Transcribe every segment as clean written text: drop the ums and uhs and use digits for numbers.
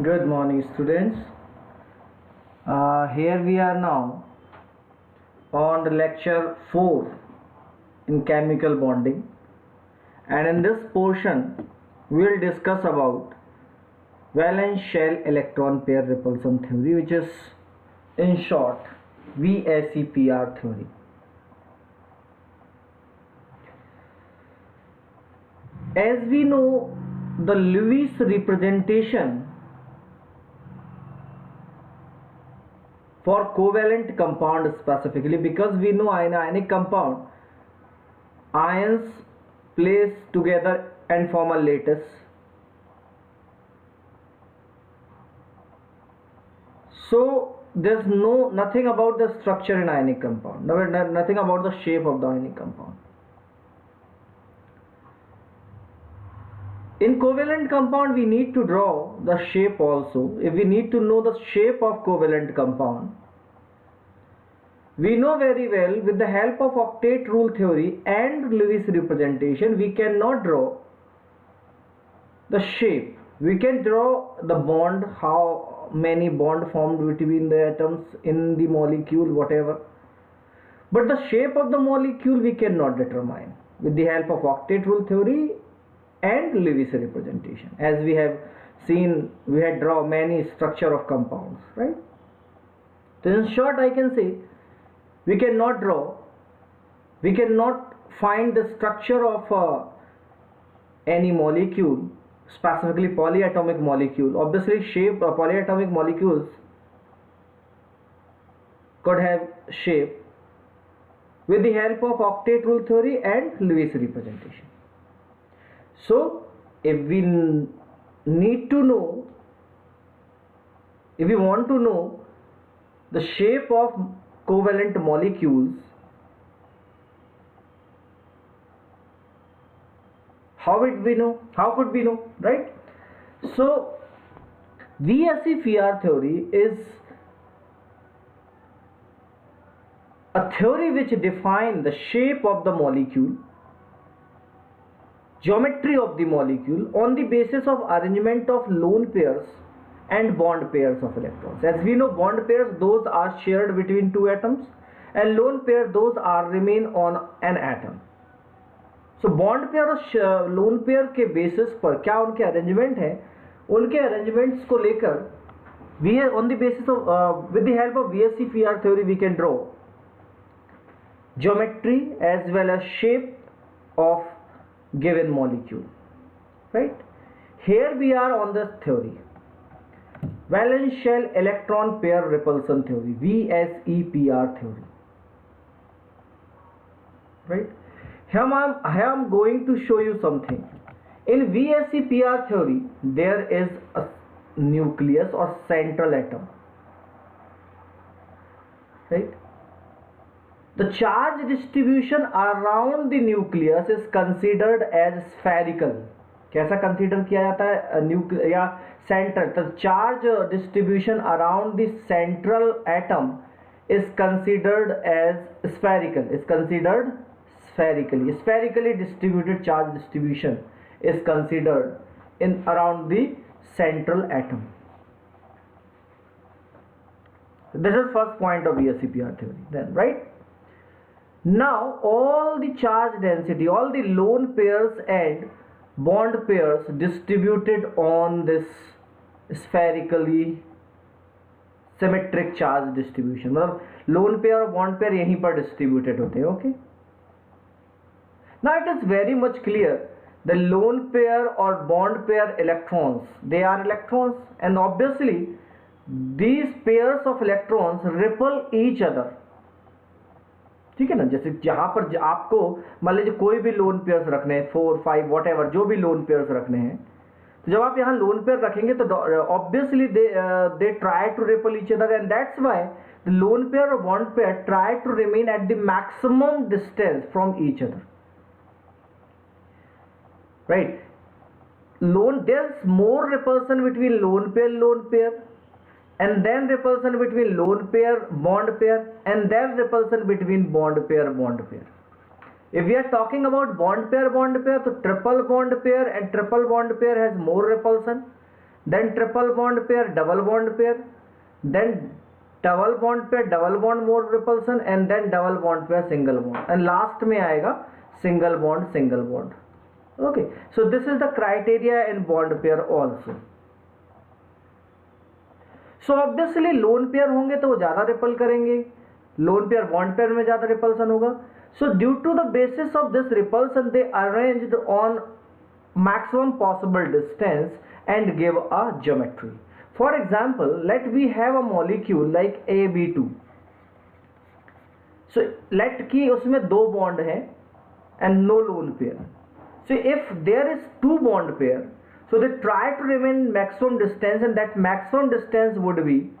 Good morning, students. Here we are now on the lecture 4 in chemical bonding, and in this portion, we will discuss about valence shell electron pair repulsion theory, which is in short VSEPR theory. As we know, the Lewis representation for covalent compound specifically, because we know in ionic compound ions place together and form a lattice. So there's nothing about the structure in ionic compound, nothing about the shape of the ionic compound. In covalent compound we need to draw the shape also. If we need to know the shape of covalent compound, we know very well with the help of octet rule theory and Lewis representation we cannot draw the shape. We can draw the bond, how many bond formed between the atoms in the molecule, whatever, but the shape of the molecule we cannot determine with the help of octet rule theory and Lewis representation. As we have seen, we had drawn many structure of compounds, right? So in short I can say we cannot find the structure of any molecule, specifically polyatomic molecule. Obviously shape polyatomic molecules could have shape with the help of octet rule theory and Lewis representation. So if we need to know, if we want to know the shape of covalent molecules, how could we know, right? So VSEPR theory is a theory which defines the shape of the molecule, geometry of the molecule on the basis of arrangement of lone pairs and bond pairs of electrons. As we know, bond pairs, those are shared between two atoms, and lone pair, those are remain on an atom. So bond pair और lone pair के basis पर क्या उनके arrangement है, उनके arrangements को लेकर we on the basis of with the help of VSEPR theory we can draw geometry as well as shape of given molecule, right? Here we are on this theory, valence shell electron pair repulsion theory, VSEPR theory, right? Here I am going to show you something. In VSEPR theory there is a nucleus or central atom, right? The charge distribution around the nucleus is considered as spherical. कैसा consider किया जाता है nucleus या central? The charge distribution around the central atom is considered as spherical. Is considered spherically distributed charge distribution is considered in around the central atom. This is first point of VSEPR theory. Then, right? Now all the charge density, all the lone pairs and bond pairs distributed on this spherically symmetric charge distribution, मतलब lone pair और bond pair यहीं पर distributed होते हैं. Okay, now it is very much clear the lone pair or bond pair electrons, they are electrons, and obviously these pairs of electrons repel each other. ठीक है ना? जैसे जहां पर आपको मान लीजिए कोई भी लोन पेयर्स रखने हैं, 4, 5 वॉट एवर, जो भी लोन पेयर्स रखने हैं, तो जब आप यहाँ लोन पेयर रखेंगे तो obviously they try to repel each other, and that's why the lone pair और bond pair try to remain at the maximum distance from each other, right? There is more repulsion between lone pair and then repulsion between lone pair bond pair, and then repulsion between bond pair. If we are talking about bond pair, so triple bond pair and triple bond pair has more repulsion. then triple bond pair, double bond pair, then double bond pair, double bond more repulsion, and then double bond pair, single bond, and last में आएगा single bond, single bond. Okay, so this is the criteria in bond pair also. So obviously lone pair होंगे तो वो ज़्यादा ripple करेंगे, lone pair bond pair में ज़्यादा repulsion होगा. So due to the basis of this repulsion, they arranged on maximum possible distance and give a geometry. For example, let we have a molecule like AB2. So let कि उसमें दो bond हैं and no lone pair. So if there is two bond pair, so they try to remain maximum distance, and that maximum distance would be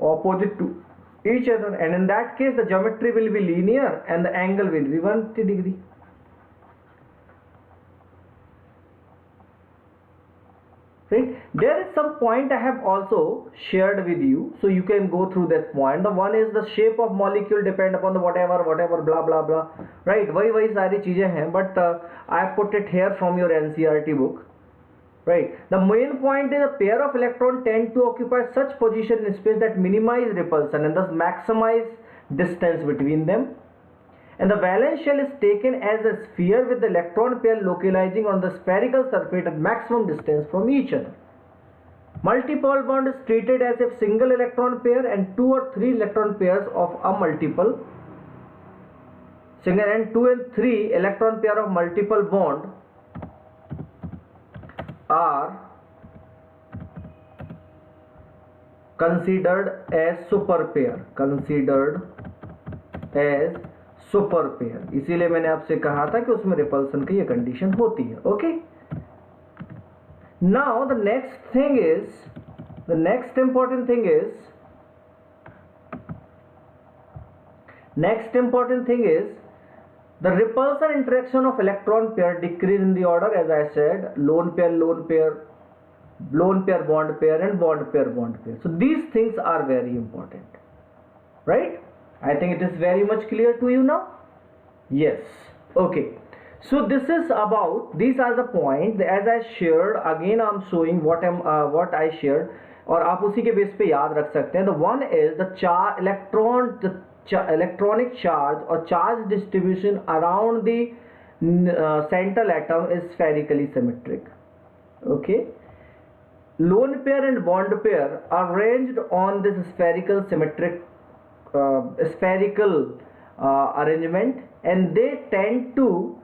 opposite to each other, and in that case the geometry will be linear and the angle will be 180 degree. Right? There is some point I have also shared with you, so you can go through that point. The one is the shape of molecule depend upon the whatever blah blah blah, right? वही सारी चीजें हैं, but I put it here from your NCERT book. Right. The main point is a pair of electrons tend to occupy such position in space that minimize repulsion and thus maximize distance between them. And the valence shell is taken as a sphere with the electron pair localizing on the spherical surface at maximum distance from each other. Multipole bond is treated as if single electron pair and two or three electron pairs of a multiple single and two and three electron pair of multiple bond are considered as super pair, इसीलिए मैंने आपसे कहा था कि उसमें repulsion की ये condition होती है. Okay, now the next important thing is the repulsion interaction of electron pair decrease in the order, as I said, lone pair, bond pair, and bond pair. So these things are very important, right? I think it is very much clear to you now. Yes. Okay, so this is about, these are the points as I shared. Again I'm showing what I shared, और आप उसी के base पे याद रख सकते हैं. The one is the electronic charge or charge distribution around the central atom is spherically symmetric. Okay, lone pair and bond pair are arranged on this spherical arrangement, and they tend to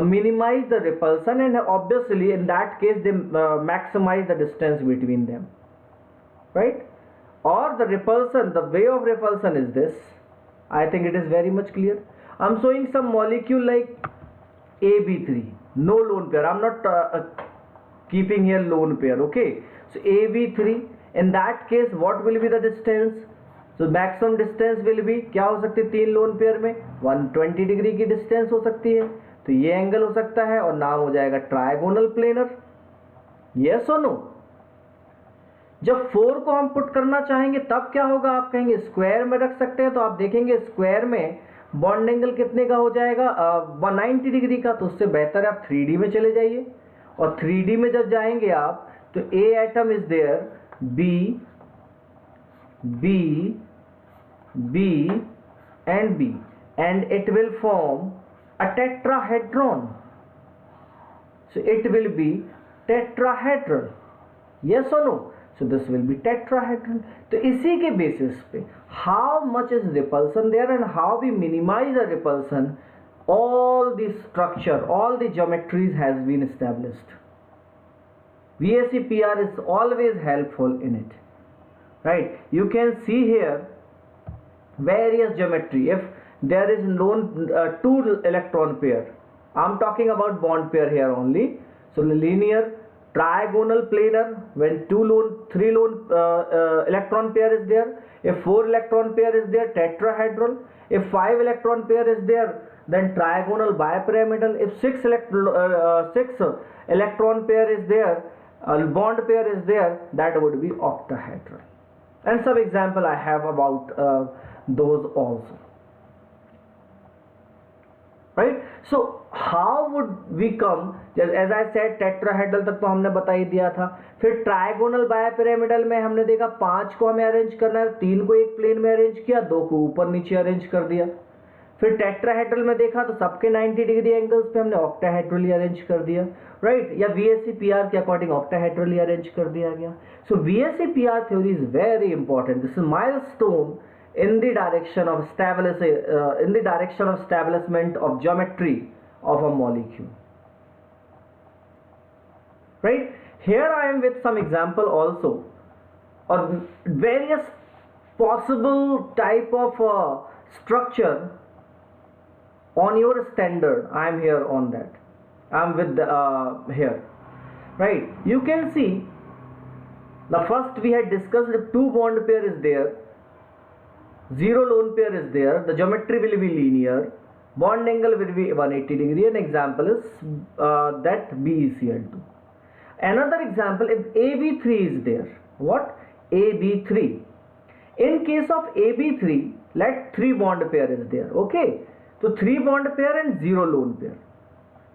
minimize the repulsion, and obviously in that case they maximize the distance between them, right? Or the repulsion, the way of repulsion is this. I think it is very much clear. I'm showing some molecule like AB3, no lone pair. I'm not keeping here lone pair. Okay, so AB3, in that case what will be the distance? So maximum distance will be, क्या हो सकती है तीन lone pair में? 120 degree की distance हो सकती है, तो ये एंगल हो सकता है और नाम हो जाएगा ट्रायगोनल प्लेनर. यस और नो? जब 4 को हम पुट करना चाहेंगे तब क्या होगा? आप कहेंगे स्क्वायर में रख सकते हैं, तो आप देखेंगे स्क्वायर में बॉन्ड एंगल कितने का हो जाएगा? 190 डिग्री का. तो उससे बेहतर आप 3D में चले जाइए, और 3D में जब जाएंगे आप तो A atom is there, B and B, and it will form a tetrahedron. So it will be tetrahedral. Yes or no? So this will be tetrahedron. तो इसी के बेसिस पे how much is repulsion there and how we minimize the repulsion, all the structure, all the geometries has been established. VSEPR is always helpful in it, right? You can see here various geometry. If there is two electron pair, I'm talking about bond pair here only. So linear, trigonal, planar. When three lone electron pair is there. If 4 electron pair is there, tetrahedral. If 5 electron pair is there, then trigonal, bipyramidal. If 6 electron pair is there, bond pair is there, that would be octahedral. And some example I have about those also. Right. So how would we come, as I said tetrahedral तक तो हमने बता ही दिया था. फिर trigonal bipyramidal में हमने देखा 5 को हमें अरेंज करना है, 3 को एक प्लेन में अरेंज किया, 2 को ऊपर नीचे अरेंज कर दिया. फिर टेट्राहेड्रल में देखा तो सबके 90 डिग्री एंगल्स पे हमने ऑक्टाहेड्रली अरेंज कर दिया, राइट. या VSEPR के अकॉर्डिंग ऑक्टाहेड्रली अरेंज कर दिया गया. सो VSEPR theory is very important. This is milestone in the direction of establishment of geometry of a molecule, right. Here I am with some example also, or various possible type of structure on your standard. I am here on that. I am with here, right. You can see the first we had discussed, if 2 bond pair is there, 0 lone pair is there, the geometry will be linear, bond angle will be 180 degree. An example is that BeCl2. Another example, if AB3 is there, what? AB3. In case of AB3, let 3 bond pair is there, okay. So 3 bond pair and 0 lone pair.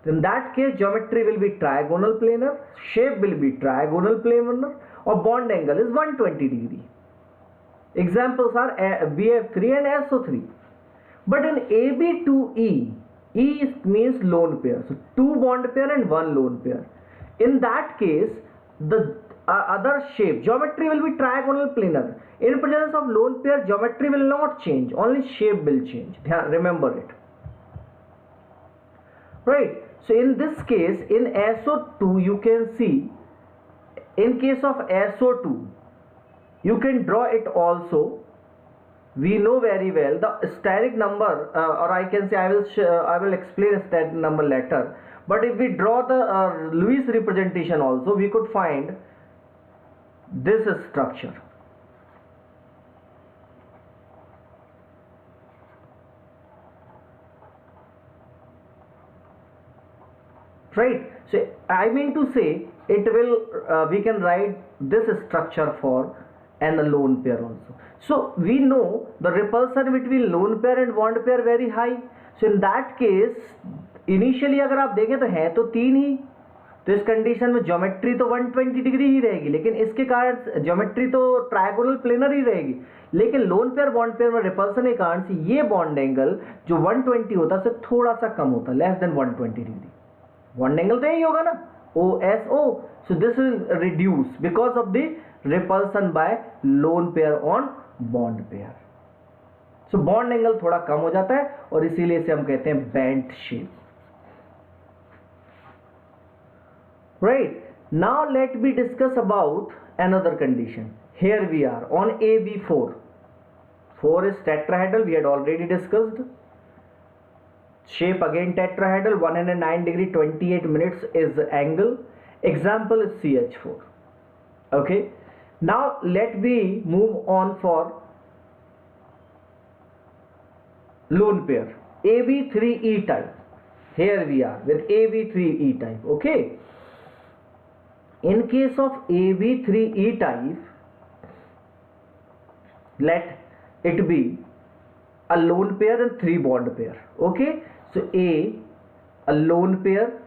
In that case, geometry will be trigonal planar, shape will be trigonal planar, or bond angle is 120 degree. Examples are BF3 and SO3. But in AB2E, E means lone pair. So 2 bond pair and 1 lone pair. In that case, the other shape, geometry will be trigonal planar. In presence of lone pair, geometry will not change. Only shape will change. Remember it. Right. So in this case, in SO2, you can see, in case of SO2, you can draw it also. We know very well the steric number, or I can say I will explain steric number later. But if we draw the Lewis representation also, we could find this structure. Right. So I mean to say, it will we can write this structure for and a lone pair also. So we know the repulsion between lone pair and bond pair very high. So in that case, initially अगर आप देखें तो है तो 3 ही, तो इस condition में geometry तो 120 डिग्री ही रहेगी, लेकिन इसके कारण ज्योमेट्री तो ट्रायगोनल प्लेनर ही रहेगी. लेकिन लोन पेयर बॉन्ड पेयर में रिपल्सन के कारण से ये बॉन्ड एंगल जो 120 होता है उससे थोड़ा सा कम होता है, less than 120 degree. Bond angle तो यही होगा ना, OSO. So this is reduced because of the repulsion by lone pair on bond pair. So bond angle थोड़ा कम हो जाता है और इसीलिए इसे हम कहते हैं bent shape. Right. Now let me discuss about another condition. Here we are on AB4. 4 is tetrahedral, we had already discussed. Shape again tetrahedral, 109 degree 28 minutes is the angle. Example is CH4. Okay. Now let me move on for lone pair AB3E type. Here we are with AB3E type. Okay. In case of AB3E type, let it be a lone pair and 3 bond pair. Okay. So a lone pair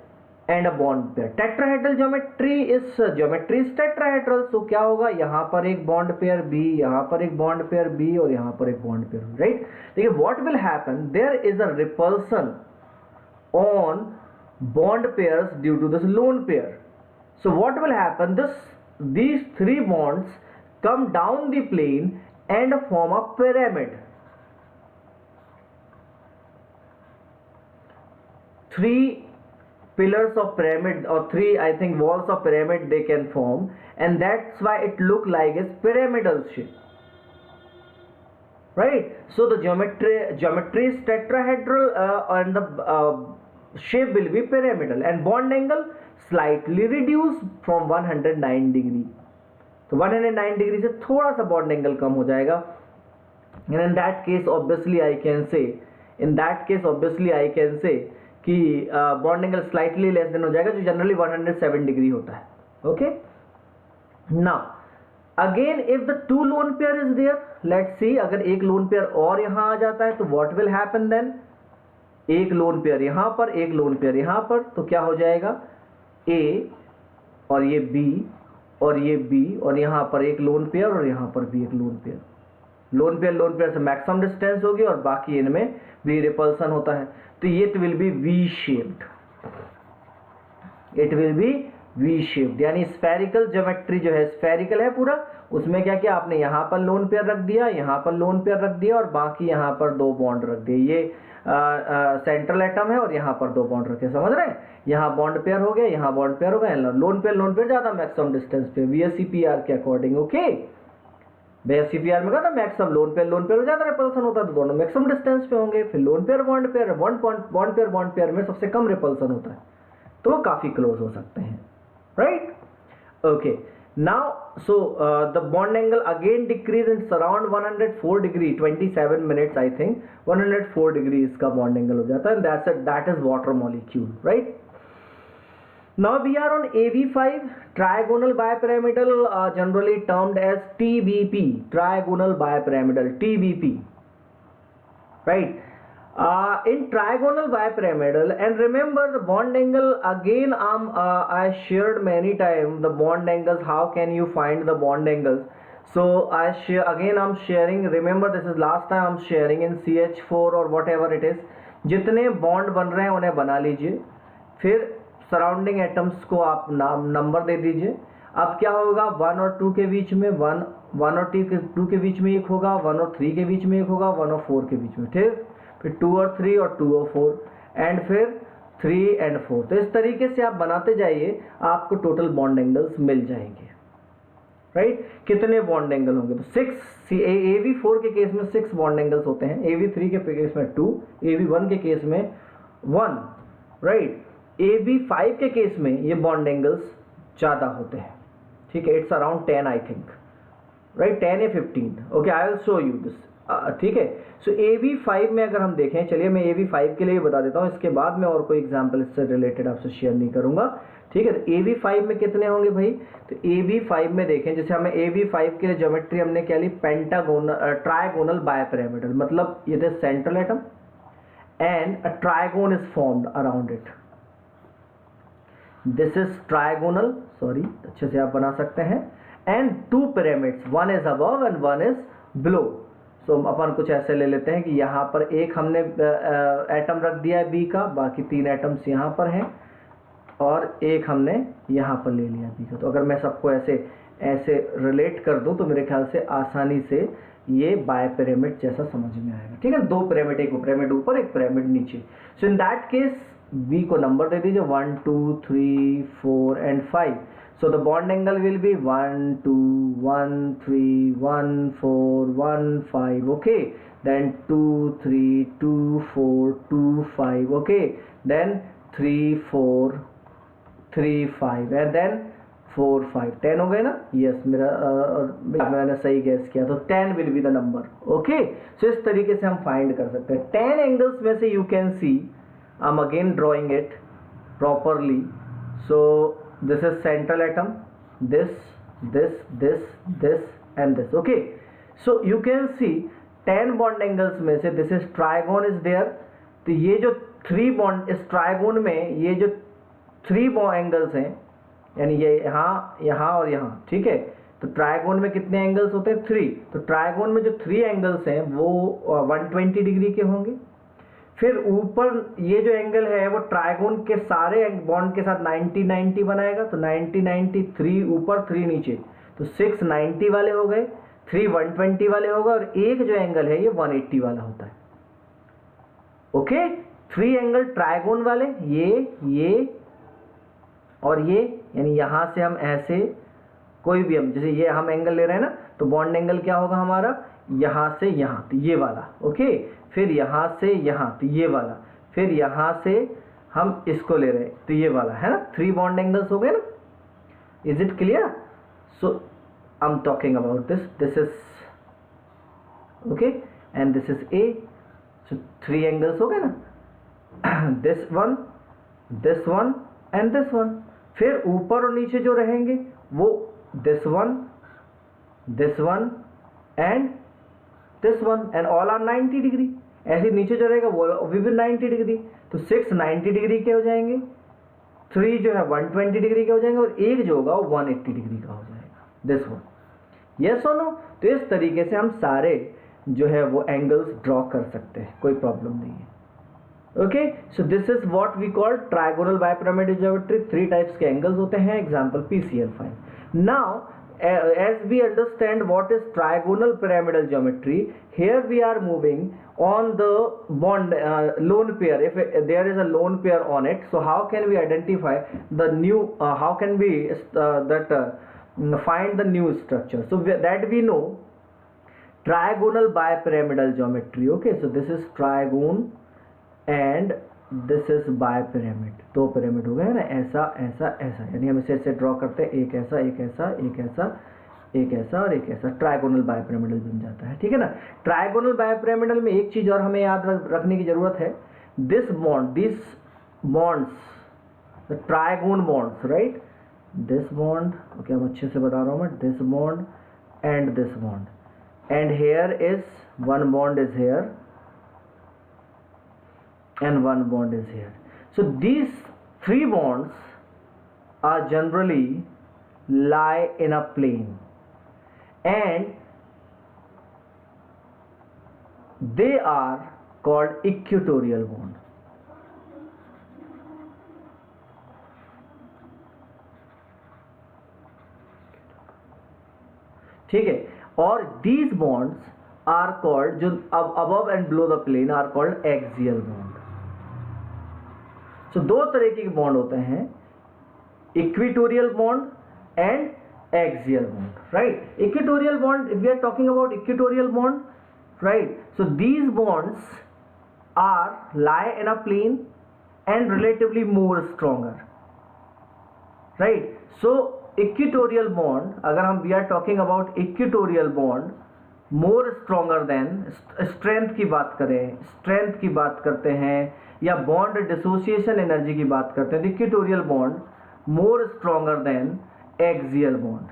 and a bond pair. Tetrahedral geometry is tetrahedral. So क्या होगा, यहाँ पर एक bond pair B, यहाँ पर एक bond pair B और यहाँ पर एक bond pair, right? देखिए what will happen, there is a repulsion on bond pairs due to this lone pair. So what will happen, these 3 bonds come down the plane and form a pyramid. 3 pillars of pyramid, or 3 I think walls of pyramid they can form, and that's why it look like a pyramidal shape, right? So the geometry is tetrahedral and the shape will be pyramidal, and bond angle slightly reduced from 109 degree. तो 109 degree से थोड़ा सा bond angle कम हो जाएगा. and in that case obviously I can say कि bond angle slightly less than हो जाएगा, जो जनरली 107 डिग्री होता है. Okay. Now again if the 2 lone pair is there, let's see अगर एक लोन पेयर और यहां आ जाता है तो व्हाट विल हैपन देन, एक लोन पेयर यहाँ पर, एक लोन पेयर यहाँ पर, तो क्या हो जाएगा ए और ये बी और ये बी और यहाँ पर एक लोन पेयर और यहाँ पर भी एक लोन पेयर। लोन पेयर से मैक्सिमम डिस्टेंस होगी और बाकी इनमें भी रिपल्सन होता है। तो ये it will be V shaped, it will be V shaped, यानी स्फेरिकल ज्योमेट्री जो है, स्फेरिकल है पूरा, उसमें क्या किया आपने, यहाँ पर लोन पेयर रख दिया, यहाँ पर लोन पेयर रख दिया और बाकी यहाँ पर दो बॉन्ड रख दिए। ये सेंट्रल एटम है और यहाँ पर दो बॉन्ड रखे, समझ रहे हैं, यहाँ बॉन्ड पेयर हो गया, यहाँ बॉन्ड पेयर हो गया, लोन पेयर ज़्यादा मैक्सिमम डिस्टेंस पे VSEPR के अकॉर्डिंग। ओके, VSEPR में कहा था मैक्सिमम लोन पेयर ज़्यादा रिपल्सन होता है, तो दोनों मैक्सिमम डिस्टेंस पे होंगे। फिर लोन पेयर बॉन्ड पेयर में सबसे कम रिपल्सन होता है, तो वो काफ़ी क्लोज हो सकते हैं, right. Okay, now so the bond angle again decrease in around 104 degree 27 minutes, I think 104 degree इसका bond angle हो जाता है, and that is water molecule, right. Now we are on AV5, trigonal bipyramidal, generally termed as TBP, trigonal bipyramidal, TBP, right. In trigonal bipyramidal, and remember the bond angle again, I shared many times the bond angles, how can you find the bond angles. So I share again, I'm sharing, remember this is last time I'm sharing in CH4 or whatever it is, जितने bond बन रहे हैं उन्हें बना लीजिए, फिर surrounding atoms को आप नंबर दे दीजिए। अब क्या होगा, 1 और 2 के बीच में 1 और 2 के बीच में एक होगा, 1 और 3 के बीच में एक होगा, 1 और 4 के बीच में, ठीक, फिर 2 और 3 और 2 और 4 एंड फिर 3 और 4। तो इस तरीके से आप बनाते जाइए, आपको टोटल बॉन्ड एंगल्स मिल जाएंगे, राइट। कितने बॉन्ड एंगल होंगे, तो 6, AV4 के केस में 6 बॉन्ड एंगल्स होते हैं, AV3 के केस में 2, AV1 के केस में 1, राइट। AV5 के केस में ये बॉन्ड एंगल्स ज़्यादा होते हैं, ठीक है, it's around 10 I think, right, 10 या 15। Okay, I will show you this, ठीक है। सो AV5 में अगर हम देखें, चलिए मैं AV5 के लिए बता देता हूँ, इसके बाद मैं और कोई एग्जांपल इससे रिलेटेड आपसे शेयर नहीं करूंगा, ठीक है। तो AV5 में कितने होंगे भाई, तो AV5 में देखें, जैसे हमें AV5 के लिए ज्योमेट्री हमने क्या ली, पेंटागोनल ट्राइगोनल बायपिरामिडल, मतलब ये थे central atom and a trigon is formed around it, this is trigonal, sorry अच्छे से आप बना सकते हैं, and 2 pyramids, 1 is above and 1 is below. So अपन कुछ ऐसे ले लेते हैं कि यहाँ पर एक हमने एटम रख दिया है बी का, बाकी 3 एटम्स यहाँ पर हैं और एक हमने यहाँ पर ले लिया बी का। तो अगर मैं सबको ऐसे रिलेट कर दूं तो मेरे ख्याल से आसानी से ये बाय पिरामिड जैसा समझ में आएगा, ठीक है। 2 पिरामिड, एक पिरामिड ऊपर एक पिरामिड नीचे। सो इन दैट केस बी को नंबर दे दीजिए 1 2 3 4 and 5। So the bond angle will be 1 2 1 3 1 4 1 5, okay, then 2 3 2 4 2 5, okay, then 3 4 3 5 and then 4 5, 10 हो गए ना, यस, मैंने सही गैस किया, तो 10 will be the number, okay। so इस तरीके से हम फाइंड कर सकते हैं 10 एंगल्स में से। you can see I'm again drawing it properly, so this is central atom, this and this, okay। so you can see 10 bond angles में से this is trigon is there, तो ये जो 3 बॉन्ड इस ट्राइगोन में, ये जो 3 बॉन्ड एंगल्स हैं, यानी ये यहाँ और यहाँ, ठीक है। तो ट्राइगोन में कितने एंगल्स होते हैं, 3। तो ट्राइगोन में जो 3 एंगल्स हैं वो 120 डिग्री के होंगे। फिर ऊपर ये जो एंगल है वो ट्राइगोन के सारे बॉन्ड के साथ 90 90 बनाएगा, तो 90 90, 3 ऊपर 3 नीचे, तो 6 90 वाले हो गए, 3 120 वाले हो गए, और एक जो एंगल है ये 180 वाला होता है, ओके। 3 एंगल ट्राइगोन वाले, ये और ये, यानी यहां से हम ऐसे कोई भी, हम जैसे ये हम एंगल ले रहे हैं ना, तो बॉन्ड एंगल क्या होगा हमारा, यहां से यहां, तो ये वाला, ओके। फिर यहाँ से यहाँ, तो ये वाला, फिर यहाँ से हम इसको ले रहे हैं, तो ये वाला है ना, 3 बॉन्ड एंगल्स हो गए ना। Is it clear? So I am talking about this is okay and this is a. So 3 angles हो गए ना, this one and this one. फिर ऊपर और नीचे जो रहेंगे वो this one and this one and all are 90 degree. ऐसे नीचे जो रहेगा वो भी 90 डिग्री, तो 6 90 डिग्री के हो जाएंगे, 3 जो है 120 डिग्री के हो जाएंगे, और एक जो होगा वो 180 डिग्री का हो जाएगा, दिस वन। यस और नो? तो इस तरीके से हम सारे जो है वो एंगल्स ड्रॉ कर सकते हैं, कोई प्रॉब्लम नहीं है। Okay, so this is what we call trigonal bipyramidal geometry. 3 types के एंगल्स होते हैं, example PCL fine. Now as we understand what is trigonal pyramidal geometry, here we are moving on the bond lone pair. If there is a lone pair on it, so how can we identify the new how can we find the new structure? So that we know trigonal bipyramidal geometry. Okay, so this is trigon and this is by pyramid, 2 pyramid हो गए ना, ऐसा ऐसा ऐसा, यानी हम इसे ऐसे ड्रॉ करते हैं, एक ऐसा एक ऐसा एक ऐसा एक ऐसा और एक ऐसा, ट्राइगोनल बाय पिरामिडल बन जाता है, ठीक है ना। ट्राइगोनल बाय पिरामिडल में एक चीज और हमें याद रखने की जरूरत है, this bonds trigon bonds, right, this bond, okay हम अच्छे से बता रहा हूँ मैं, this bond and this bond, and here is one bond is here and one bond is here. So these 3 bonds are generally lie in a plane and they are called equatorial bond. ठीक है, और these bonds are called, जो above and below the plane are called axial bond. So 2 तरीके के bond होते हैं, equatorial bond and axial bond, right. Equatorial bond, if we are talking about equatorial bond, right, so these bonds are lie in a plane and relatively more stronger, right. So equatorial bond, अगर हम we are talking about equatorial bond more stronger then, strength की बात करें, strength की बात करते हैं या बॉन्ड डिसोसिएशन एनर्जी की बात करते हैं, तो equatorial bond more stronger then axial bond.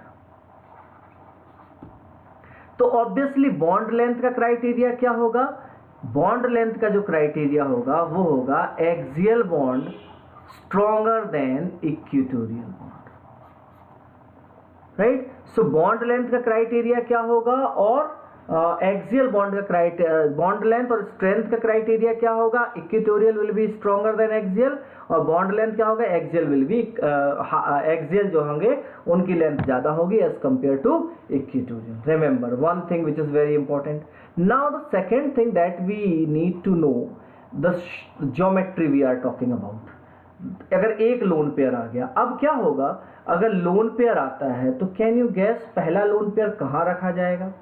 तो ऑब्वियसली बॉन्ड लेंथ का क्राइटेरिया क्या होगा? बॉन्ड लेंथ का जो क्राइटेरिया होगा वो होगा axial bond stronger than equatorial bond, right. So bond length का क्राइटेरिया क्या होगा और एक्सियल बॉन्ड का क्राइटेरिया, बॉन्ड लेंथ और स्ट्रेंथ का क्राइटेरिया क्या होगा? Equatorial will be stronger than axial, और बॉन्ड लेंथ क्या होगा? एक्सियल विल बी, एक्सियल जो होंगे उनकी लेंथ ज्यादा होगी as compare to equatorial. Remember one thing which is very important. Now the second thing that we need to know, the geometry we are talking about. अगर एक lone pair आ गया, अब क्या होगा अगर लोन पेयर आता है, तो कैन यू गेस पहला लोन पेयर कहाँ रखा जाएगा?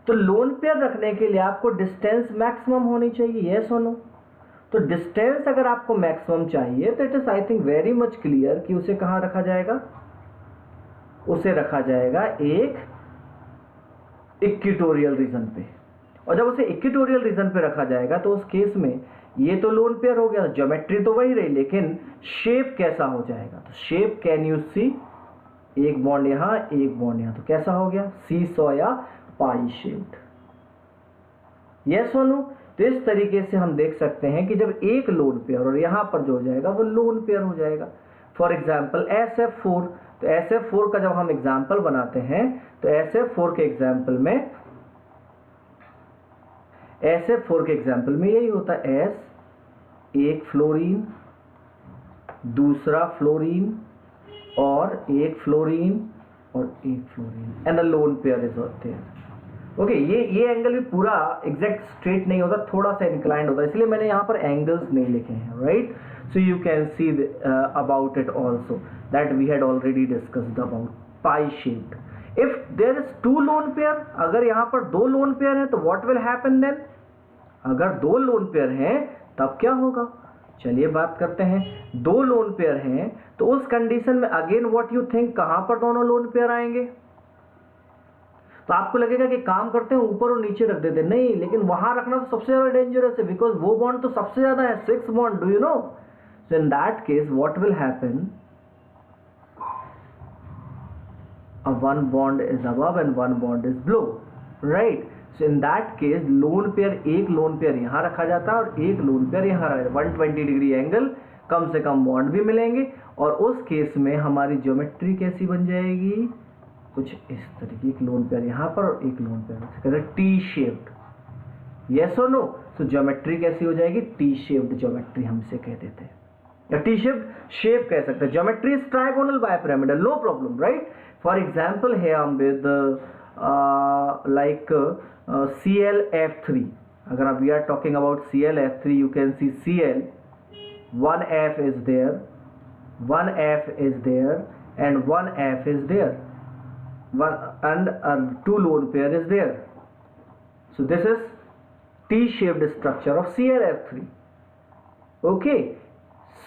तो लोन पेयर रखने के लिए आपको डिस्टेंस मैक्सिमम होनी चाहिए, यस और नो? तो डिस्टेंस अगर आपको मैक्सिमम चाहिए तो it is I think very much clear कि उसे कहाँ रखा जाएगा? उसे रखा जाएगा एक इक्वेटोरियल रीजन पे, और जब उसे इक्वेटोरियल रीजन पे रखा जाएगा तो उस केस में ये तो लोन पेयर हो गया, ज्योमेट्री तो वही रही, लेकिन शेप कैसा हो जाएगा? तो शेप कैन यू सी, एक बॉन्ड यहां एक बॉन्ड यहां, तो कैसा हो गया? सी सॉ या पाई शेप्ड, यस और नो? तो इस तरीके से हम देख सकते हैं कि जब एक लोन पेयर और यहां पर जो हो जाएगा वो लोन पेयर हो जाएगा। फॉर एग्जाम्पल SF4, तो SF4 का जब हम एग्जाम्पल बनाते हैं तो SF4 के एग्जाम्पल में, SF4 के एग्जाम्पल में यही होता है, S एक फ्लोरीन, दूसरा फ्लोरीन और एक फ्लोरीन और एक fluorine, and the lone pair is there. Okay, ये एंगल भी पूरा एग्जैक्ट स्ट्रेट नहीं होता, थोड़ा सा इंक्लाइंड होता है, इसलिए मैंने यहाँ पर एंगल्स नहीं लिखे हैं, right. So you can see about it also that we had already discussed about pi shaped. If there is 2 lone pair, अगर यहाँ पर 2 लोन पेयर है तो व्हाट विल हैपन देन? अगर 2 लोन पेयर हैं तब क्या होगा? चलिए बात करते हैं। 2 लोन पेयर हैं तो उस कंडीशन में अगेन व्हाट यू थिंक, कहां पर दोनों लोन पेयर आएंगे? तो आपको लगेगा कि काम करते हैं ऊपर और नीचे रख देते, नहीं, लेकिन वहां रखना तो सबसे ज्यादा डेंजरस है, बिकॉज वो बॉन्ड तो सबसे ज्यादा है, 6 bond, do you know? So in that case what will happen, one bond is above and one bond is below, right? So in that case lone pair, एक लोन पेयर यहाँ रखा जाता है और एक लोन पेयर यहाँ रखा जाता है। 120 डिग्री एंगल, कम से कम बॉन्ड भी मिलेंगे, और उस केस में हमारी ज्योमेट्री कैसी बन जाएगी, कुछ इस तरीके, एक लोन पेयर यहाँ पर और एक लोन पेयर, कहते हैं टी शेप्ड। यस और नो? सो ज्योमेट्री कैसी हो जाएगी, टी शेप्ड ज्योमेट्री हम इसे कह देते हैं, या टी शेप्ड शेप कह सकते हैं। Geometry is trigonal bipyramidal, no problem, right? For example है हम विद like ClF3, अगर we are talking about ClF3, you can see Cl, one F is there, one F is there, and one F is there, one and two lone pair is there. So this is T-shaped structure of ClF3. Okay,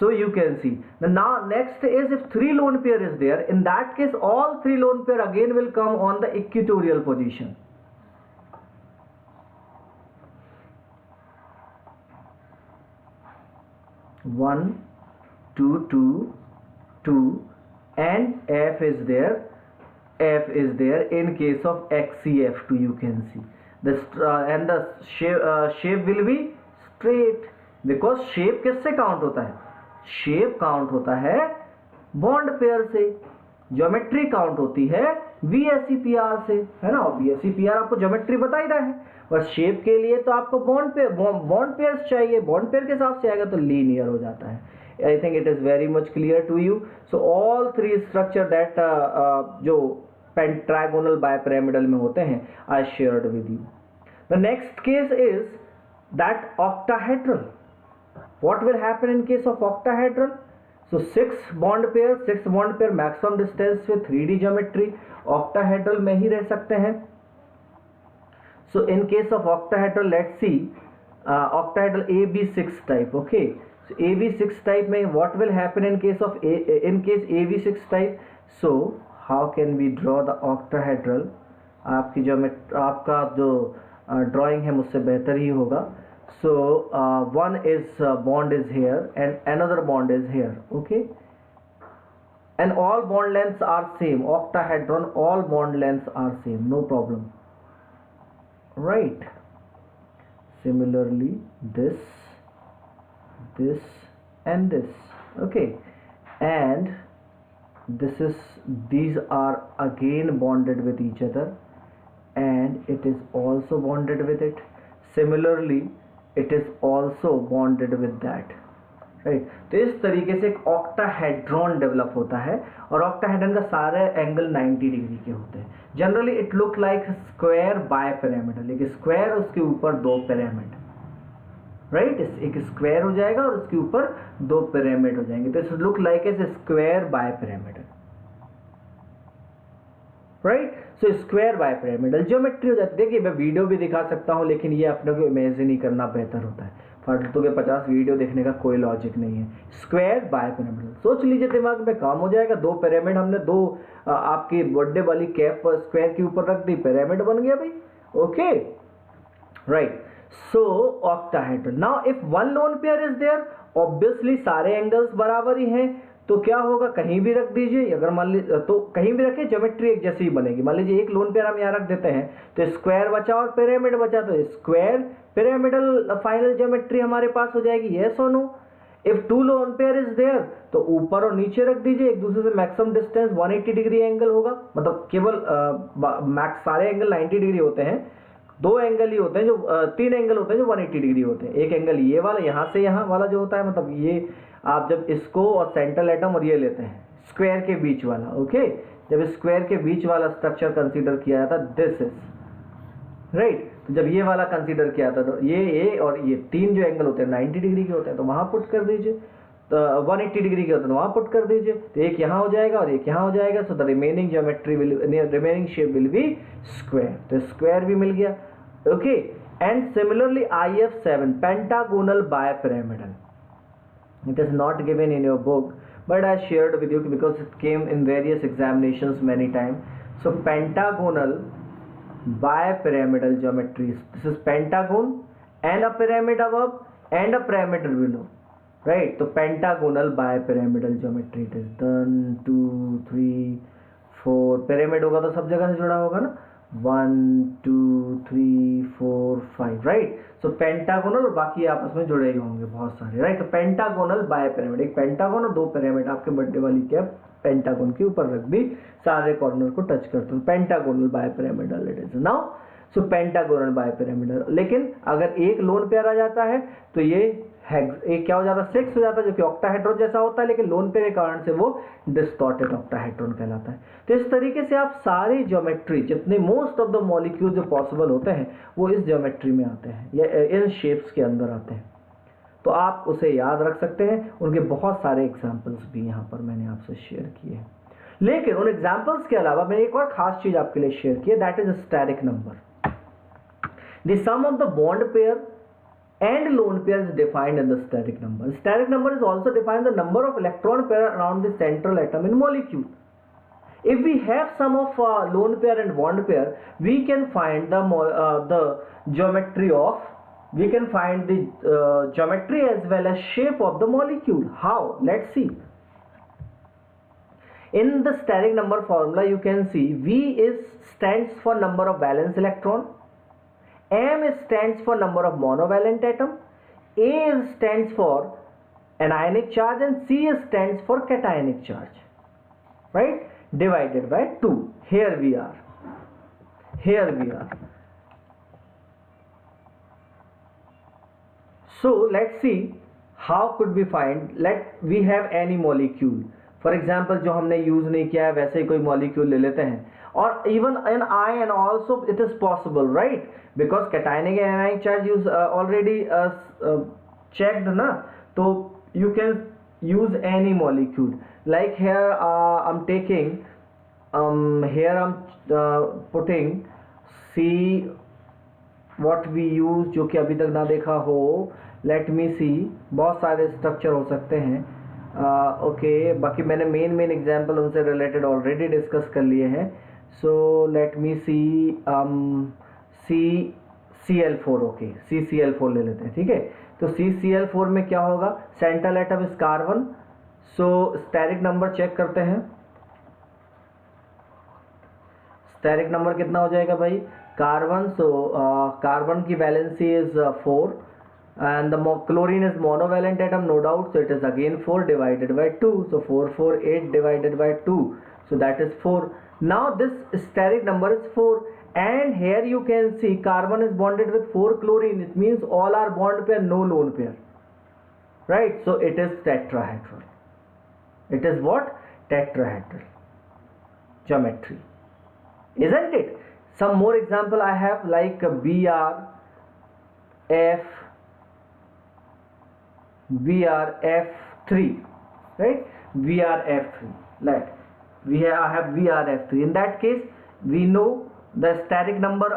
so you can see. Now next is, if three lone pair is there, in that case all three lone pair again will come on the equatorial position. One, two, two, two, and F is there. F is there in case of XCF2. You can see this and the shape will be straight, because shape किससे count होता है, shape count होता है bond pair से, geometry count होती है VSEPR से, है ना? VSEPR आपको ज्योमेट्री बता ही रहा है, बस शेप के लिए तो आपको बॉन्ड पेयर्स चाहिए, बॉन्ड पेयर के हिसाब से आएगा तो लीनियर हो जाता है। I think it is very much clear to you. So all three structure that जो ट्राइगोनल बायपिरामिडल में होते हैं I shared with you. The next case is that octahedral. What will happen in case of octahedral? So 6 bond pair maximum distance with 3D geometry, octahedral में ही रह सकते हैं। So in case of octahedral, let's see octahedral AB6 type. Okay, so AB6 type में what will happen in case of AB6 type? So how can we draw the octahedral? आपका जो drawing है मुझसे बेहतर ही होगा। So one is bond is here and another bond is here, okay, and all bond lengths are same. Octahedron, all bond lengths are same, no problem, right? Similarly this and this, okay, and these are again bonded with each other, and it is also bonded with it. Similarly it is also bonded with that, right? तो इस तरीके से एक octahedron develop होता है, और octahedron का सारे एंगल 90 डिग्री के होते हैं। Generally it look like square bipyramidal, एक स्क्वायर उसके ऊपर दो पिरामिड, राइट? एक स्क्वायर हो जाएगा और उसके ऊपर दो पिरामिड हो जाएंगे, तो it look like a square bipyramidal, right? So square bipyramidal geometry हो जाती है। देखिए मैं वीडियो भी दिखा सकता हूँ, लेकिन ये अपने को इमेजिन ही करना बेहतर होता है, फालतू के 50 वीडियो देखने का कोई लॉजिक नहीं है। स्क्वायर बायपिरामिडल सोच लीजिए, दिमाग में काम हो जाएगा। दो पिरामिड हमने दो आपकी बर्थडे वाली कैप स्क्वायर के ऊपर रख दी, पिरामिड बन गया भाई, okay, right? So octahedral. Now if one lone pair is there, obviously सारे एंगल्स बराबर ही हैं, तो क्या होगा, कहीं भी रख दीजिए, अगर मान लीजिए तो कहीं भी रखे ज्योमेट्री एक जैसी ही बनेगी। मान लीजिए एक लोन पेयर हम यहाँ रख देते हैं तो स्क्वायर बचा और पिरामिड बचा, तो स्क्वायर पिरामिडल फाइनल ज्योमेट्री हमारे पास हो जाएगी। यस और no? If two lone pair is there, तो ऊपर और नीचे रख दीजिए, एक दूसरे से मैक्सिमम डिस्टेंस 180 डिग्री एंगल होगा, मतलब केवल मैक्स सारे एंगल 90 डिग्री होते हैं, दो एंगल ही होते हैं जो 3 एंगल होते हैं जो 180 डिग्री होते हैं। एक एंगल ये वाला यहाँ से यहाँ वाला जो होता है, मतलब ये आप जब इसको और सेंट्रल एटम और ये लेते हैं स्क्वायर के बीच वाला, ओके, जब स्क्वायर के बीच वाला स्ट्रक्चर कंसीडर किया जाता, दिस इज राइट। तो जब ये वाला कंसीडर किया था तो ये और ये 3 जो एंगल होते हैं 90 डिग्री के होते हैं, तो वहां पुट कर दीजिए, तो 180 डिग्री के होते हैं तो वहां पुट कर दीजिए, तो एक यहाँ हो जाएगा और एक यहाँ हो जाएगा। So the remaining geometry remaining shape will be square, तो स्क्वायर भी मिल गया, okay. And similarly IF7 pentagonal bipyramidal, it is not given in your book but I shared with you because it came in various examinations many times. So pentagonal bipyramidal geometry, this is pentagon and a pyramid above and a pyramid below, right? So pentagonal bipyramidal geometry, it is 1 2 3 4 pyramid होगा तो सब जगह से जुड़ा होगा ना, 1 2 3 4 5, right. सो pentagonal और बाकी आपस में जुड़े ही होंगे बहुत सारे, राइट। तो पेंटागोनल बाय पिरामिड, एक पेंटागन और दो पिरामिड आपके बर्थडे वाली कैप पेंटागन के ऊपर रख दी, सारे कॉर्नर को टच करते हैं, pentagonal bipyramidal it is now. So pentagonal bipyramidal. लेकिन अगर एक लोन पेयर आ जाता है तो ये एक क्या हो जाता है, 6 हो जाता है, जो कि ऑक्टाहेड्रॉन जैसा होता है, लेकिन लोन पेयर के कारण से वो डिस्टॉर्टेड ऑक्टाहेड्रॉन कहलाता है। तो इस तरीके से आप सारी ज्योमेट्री, जितने मोस्ट ऑफ द मॉलिक्यूल जो पॉसिबल होते हैं वो इस ज्योमेट्री में आते हैं या इन शेप्स के अंदर आते हैं। तो आप उसे याद रख सकते हैं, उनके बहुत सारे एग्जाम्पल्स भी यहाँ पर मैंने आपसे शेयर किए हैं। लेकिन उन एग्जाम्पल्स के अलावा मैंने एक और खास चीज आपके लिए शेयर की है, that is steric number. The sum of the bond pair and lone pair is defined in the steric number. Steric number is also defined the number of electron pair around the central atom in molecule. If we have sum of lone pair and bond pair, we can find the geometry of, we can find the geometry as well as shape of the molecule. How? Let's see. In the steric number formula, you can see V stands for number of valence electron, M stands for number of monovalent atom, A stands for anionic charge, and C stands for cationic charge, right? Divided by 2. Here we are. So let's see how could we find, we have any molecule, for example जो हमने use नहीं किया है वैसे ही कोई molecule ले लेते हैं, और even in ion also it is possible, right? Because cationic and anionic charge use already checked na, so you can use any molecule. Like here I'm taking here I'm putting C, what we use जो कि अभी तक ना देखा हो, let me see, बहुत सारे structure हो सकते हैं, ओके बाकी मैंने मेन एग्जांपल उनसे रिलेटेड ऑलरेडी डिस्कस कर लिए हैं। सो लेट मी सी CCl4, ओके CCl4 ले लेते हैं, ठीक है। तो CCl4 में क्या होगा, central atom is carbon, so steric number check करते हैं। स्टेरिक नंबर कितना हो जाएगा भाई, कार्बन, सो कार्बन की valency is 4 and the chlorine is monovalent atom, no doubt, so it is again 4 divided by 2, so 4 divided by 2, so that is 4. Now this steric number is 4, and here you can see carbon is bonded with 4 chlorine, it means all are bond pair, no lone pair, right? So it is tetrahedral. It is what? Tetrahedral geometry, isn't it? Some more example I have, like BRF3, right? BRF3, like I have BRF3. In that case, we know the steric number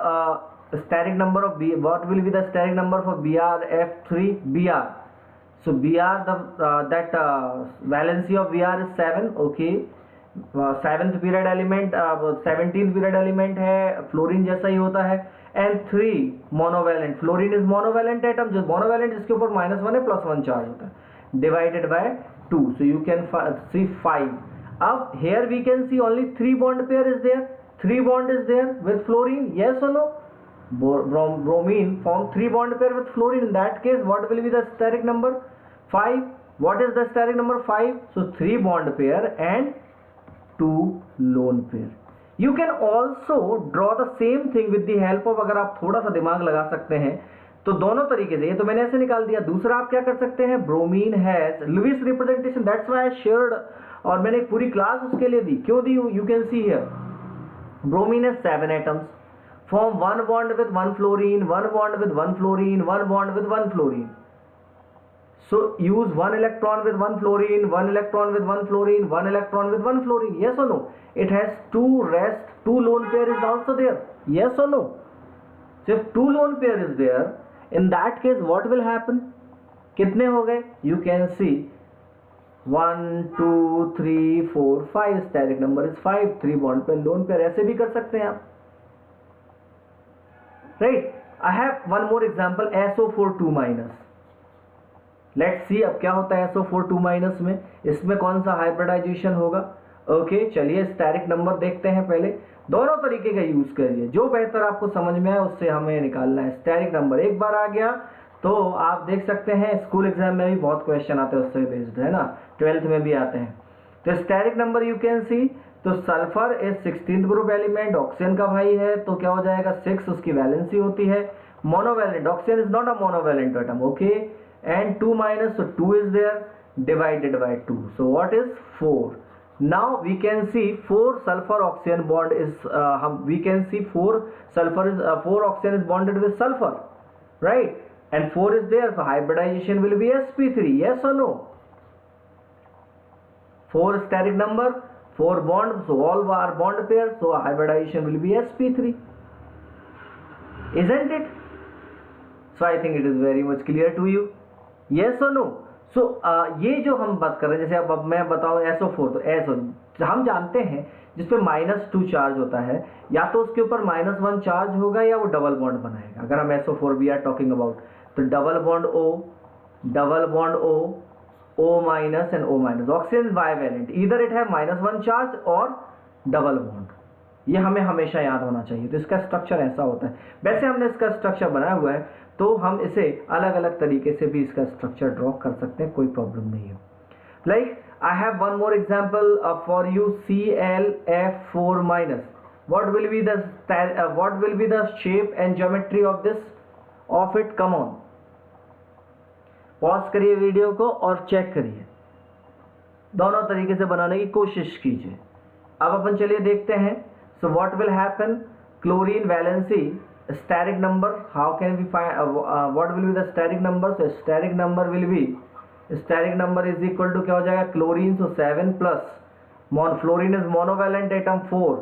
of B. What will be the steric number for BRF3? Br. So Br, that valency of Br is 7. Okay, 7th period element, 17th period element है, fluorine जैसा ही होता है, and 3 monovalent, fluorine is monovalent atom, जो monovalent जिसके ऊपर -1 है, +1 charge होता है, divided by 2, so you can see 5. अब here we can see only 3 bond pair is there, 3 bond is there with fluorine, yes or no? Bromine form 3 bond pair with fluorine. In that case, what will be the steric number? 5. What is the steric number? 5. So 3 bond pair and 2 lone pair. You can also draw the same thing with the help of, अगर आप थोड़ा सा दिमाग लगा सकते हैं तो दोनों तरीके से, ये तो मैंने ऐसे निकाल दिया, दूसरा आप क्या कर सकते हैं, bromine has Lewis representation, that's why I shared, और मैंने एक पूरी क्लास उसके लिए दी, क्यों दी, you can see here, bromine has 7 atoms, form 1 bond with 1 fluorine, 1 bond with 1 fluorine, 1 bond with 1 fluorine. So use 1 electron with 1 fluorine, 1 electron with 1 fluorine, 1 electron with 1 fluorine. Yes or no? It has 2 rest, 2 lone pair is also there. Yes or no? So if 2 lone pair is there, in that case what will happen? कितने हो गए? You can see 1 2 3 4 5, steric number is 5, 3 bond pair lone pair, ऐसे भी कर सकते हैं आप, right? I have one more example, SO4 2 minus. Let's see अब क्या होता है SO4 2 माइनस में, इसमें कौन सा हाइब्रिडाइजेशन होगा, ओके, चलिए स्टैटिक नंबर देखते हैं। पहले दोनों तरीके का यूज करिए, जो बेहतर आपको समझ में आए उससे हमें निकालना है। स्टैटिक नंबर एक बार आ गया तो आप देख सकते हैं स्कूल एग्जाम में भी बहुत क्वेश्चन आते हैं उससे बेस्ड, है ना, 12th में भी आते हैं। तो static number you can see, तो sulphur is 16th group element, oxygen का भाई है तो क्या हो जाएगा 6, उसकी वैलेंसी होती है। Monovalent, oxygen is not a monovalent atom, okay, and 2 minus, so 2 is there divided by 2, so what is 4. Now we can see 4 sulfur oxygen bond is we can see 4 sulfur is 4 oxygen is bonded with sulfur, right, and 4 is there, so hybridization will be sp3, yes or no? 4 static number, 4 bond, so all are bond pairs, so hybridization will be sp3, isn't it? So I think it is very much clear to you, yes or no? So ये जो हम बात कर रहे हैं, जैसे अब मैं बताऊं SO4, तो SO हम जानते हैं जिसपे -2 चार्ज होता है, या तो उसके ऊपर -1 चार्ज होगा या वो डबल बॉन्ड बनाएगा। अगर हम SO4 we are talking about, तो double bond O, O minus and O minus. Oxygen bivalent, इधर इट है -1 चार्ज और डबल बॉन्ड, ये हमें हमेशा याद होना चाहिए। तो इसका स्ट्रक्चर ऐसा होता है। वैसे हमने इसका स्ट्रक्चर बनाया हुआ है, तो हम इसे अलग अलग तरीके से भी इसका स्ट्रक्चर ड्रॉ कर सकते हैं, कोई प्रॉब्लम नहीं है। Like I have one more example for you, ClF4 minus. What will be the shape and geometry of this, of it, come on, pause करिए वीडियो को और चेक करिए, दोनों तरीके से बनाने की कोशिश कीजिए। अब अपन चलिए देखते हैं। So what will happen, chlorine valency, static number, how can we find what will be the static number? So static number will be, static number is equal to क्या हो जाएगा, chlorine, so 7 plus fluorine is monovalent atom 4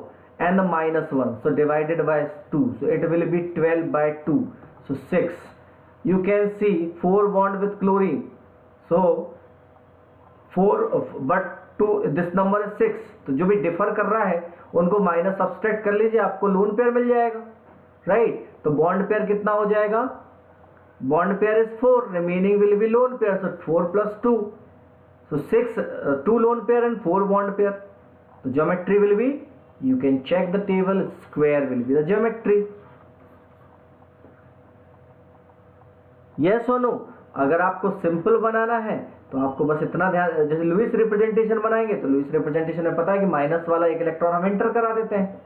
and the -1, so divided by 2, so it will be 12 by 2, so 6. You can see 4 bond with chlorine, so 4 but 2, this number is 6, तो जो भी differ कर रहा है उनको माइनस सब्सट्रैक्ट कर लीजिए, आपको लोन पेयर मिल जाएगा, राइट। तो बॉन्ड पेयर कितना हो जाएगा, bond pair is 4, remaining will be lone pair, so 4 plus 2, so 6, 2 lone pair and 4 bond pair. तो geometry will be, you can check the table, square will be the geometry, yes और no. अगर आपको simple बनाना है तो आपको बस इतना ध्यान, जैसे लुईस रिप्रेजेंटेशन बनाएंगे तो लुईस रिप्रेजेंटेशन में पता है कि माइनस वाला एक इलेक्ट्रॉन हम एंटर करा देते हैं,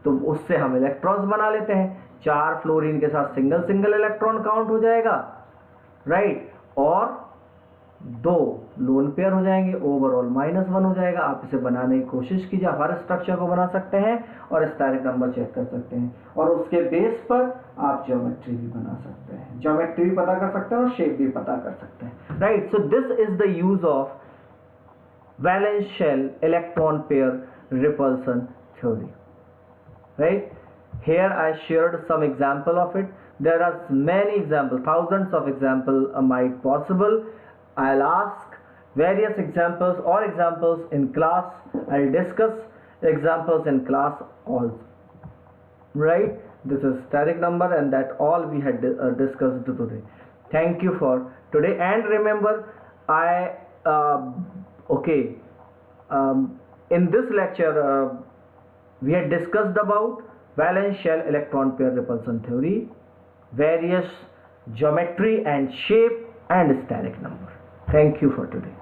तो उससे हम इलेक्ट्रॉन्स बना लेते हैं। 4 फ्लोरीन के साथ सिंगल इलेक्ट्रॉन काउंट हो जाएगा, राइट, और 2 लोन पेयर हो जाएंगे, ओवरऑल -1 हो जाएगा। आप इसे बनाने की कोशिश कीजिए, आप हर स्ट्रक्चर को बना सकते हैं और स्टैटिक नंबर चेक कर सकते हैं, और उसके बेस पर आप ज्योमेट्री भी बना सकते हैं, ज्योमेट्री भी पता कर सकते हैं और शेप भी पता कर सकते हैं, right. So this is the use of valence shell electron pair repulsion theory, right? Here I shared some example of it. There are many examples, thousands of examples might possible. I'll ask various examples or examples in class. I'll discuss examples in class also, right? This is static number, and that all we had discussed today. Thank you for today, and remember in this lecture we had discussed about valence shell electron pair repulsion theory, various geometry and shape, and static number. Thank you for today.